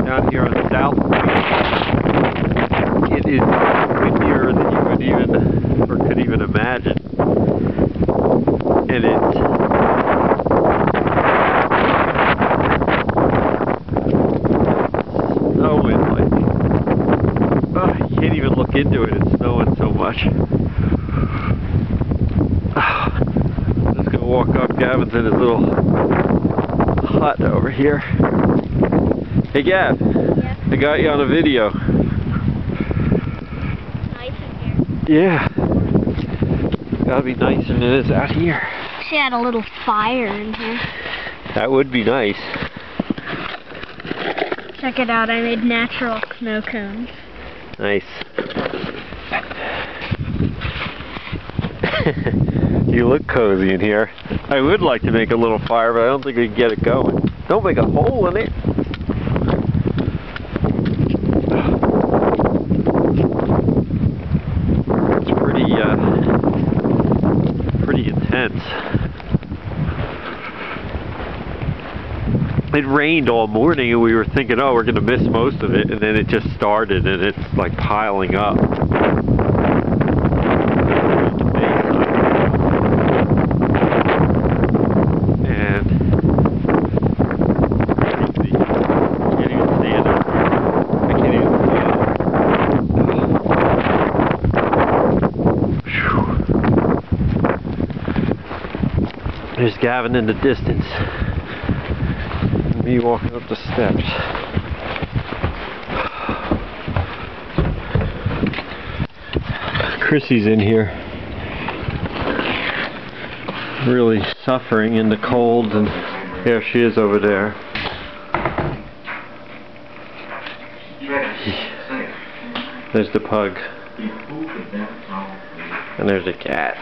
Down here on the south, it is windier than you would even, or could even imagine. And it's snowing like, oh, you can't even look into it, it's snowing so much. I'm just gonna walk up. Gavin's in his little hut over here. Hey Gav, yeah. I got you on a video. Nice in here. Yeah. Gotta be nice than it is out here. She had a little fire in here. That would be nice. Check it out, I made natural snow cones. Nice. You look cozy in here. I would like to make a little fire, but I don't think we can get it going. Don't make a hole in it. It's pretty intense. It rained all morning and we were thinking, oh, we're going to miss most of it, and then it just started and it's like piling up. And crazy. Can't even stand it. I can't even stand it. There's Gavin in the distance. Me walking up the steps. Chrissy's in here, really suffering in the cold, and there she is over there. There's the pug, and there's a cat.